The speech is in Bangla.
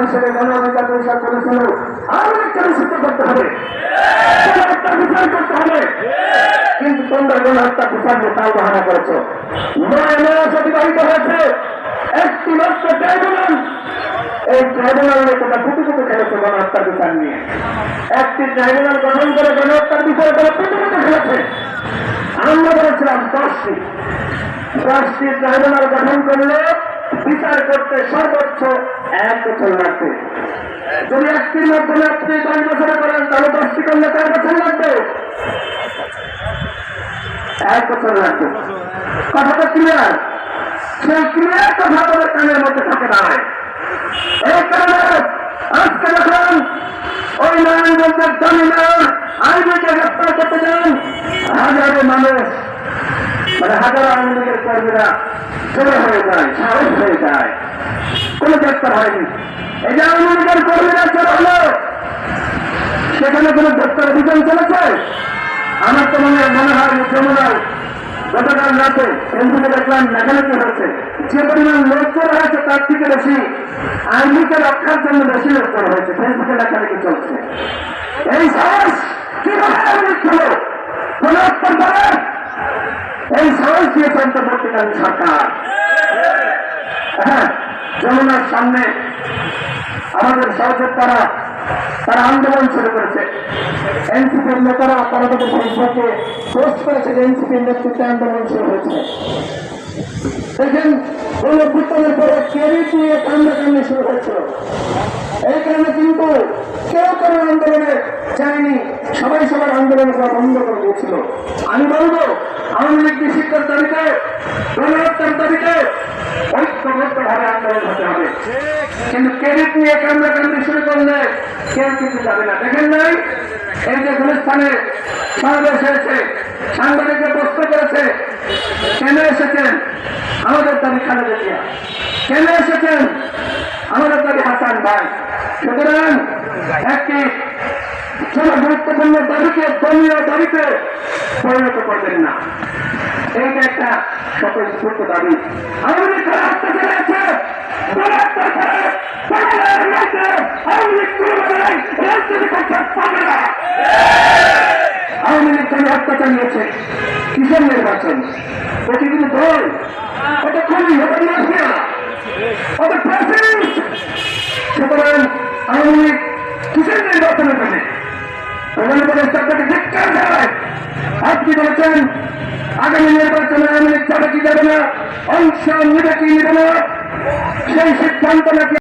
হিসেবে গণ অধিকার পরিষদ করেছিল, আওয়ামী লীগকে নিষিদ্ধ করতে হবে, গণহত্যার বিচার করতে হবে। কিন্তু তোমরা গণহত্যা বিচার নিয়ে তাও বাহানা করেছ। 9 মাস অতিবাহিত হয়েছে, একটি মাত্র ট্রাইব্যুনাল, এই ট্রাইব্যুনাল নিয়ে তোমরা পুটুপুটু খেলেছে গণহত্যার বিচার নিয়ে। একটি ট্রাইব্যুনাল গঠন করে গণহত্যার বিচার করে পুটুপুটু খেলেছে। আমরা বলেছিলাম 10টি ট্রাইব্যুনাল গঠন করলে বিচার করতে সর্বোচ্চ 1 বছর লাগবে। যদি একটির মাধ্যমে আপনি 10 বছরে করেন তাহলে 10টি করলে 4 বছর লাগবে, 1 বছর লাগবে। কথাটা ক্লিয়ার? সেই ক্লিয়ার কথা আমাদের কানের মধ্যে থাকে না। এই কারণে আজকে যখন ওই নারায়ণগঞ্জের জমিদার আইনকে গ্রেফতার করতে যান, হাজারো মানুষ হাজারো আওয়ামী লীগের কর্মীরা জড়ো হয়ে যায়, সাহস হয়ে যায়, কোন গ্রেফতার হয়নি। এই যে আওয়ামী লীগের কর্মীরা জড়ো হলো, সেখানে কোন গ্রেফতার অভিযান চলেছে? আমার তো মনে হয় যমুনায় গতকাল রাতে এনজিপি দেখলাম লেখালেখি হয়েছে, যে পরিমাণ লোক করা হয়েছে তার থেকে বেশি আইনকে রক্ষার জন্য বেশি লোক করা হয়েছে, ফেসবুকে লেখালেখি চলছে। এই সাহস কিভাবে আওয়ামী লীগ হলো? কোন উত্তর করে? এই সাহস দিয়েছে অন্তর্বর্তীকালীন সরকার। হ্যাঁ, যমুনার সামনে আমাদের সহযোগ তারা আন্দোলন শুরু করেছে। এনসিপির নেতারা তারা তাদের ফেসবুকে পোস্ট করেছে যে এনসিপির নেতৃত্বে আন্দোলন শুরু হয়েছে। দেখেন, গণঅভ্যুত্থানের পরে ক্রেডিট নিয়ে কান্নাকান্নি শুরু হয়েছিল। এই কারণে কিন্তু কেউ কোনো আন্দোলনে যায়নি, সবাই সবার আন্দোলন করা বন্ধ করে দিয়েছিল। আমি বলবো, আওয়ামী লীগ নিষিদ্ধের দাবিতে, গণহত্যার দাবিতে ঐক্যবদ্ধভাবে আন্দোলন হতে হবে। কিন্তু ক্রেডিট নিয়ে কান্নাকান্নি শুরু করলে কেউ কিছু যাবে না। দেখেন নাই, এই যে গুলিস্তানে সমাবেশ হয়েছে, সাংবাদিকরা প্রশ্ন করেছে, কেন এসেছেন? আমাদের দাবি খালেদা জিয়া। কেন এসেছেন? আমাদের দাবি হাসান ভাই। সুতরাং একটি গুরুত্বপূর্ণ দাবিকে দলীয় দাবিতে পরিণত করবেন না, এইটা একটা স্বতঃস্ফূর্ত দাবি। আওয়ামী লীগ অত্যাচার আছে, আওয়ামী লীগ রাজনীতি করতে পারবে না। আওয়ামী লীগ হত্যা চালিয়েছে, কিসের নির্বাচন? প্রতিদিন দল, ওটা খুবই ওটা মাফিয়া, ওটা প্রেসিডেন্ট। সুতরাং আওয়ামী লীগ কিসের নির্বাচনের জন্য প্রধান উপদেষ্টাকে ধিক্কার দেয়। আপনি বলেছেন আগামী নির্বাচনে আওয়ামী লীগ যাবে কি যাবে না, অংশ নিবে কি নিবে না, সেই সিদ্ধান্ত নাকি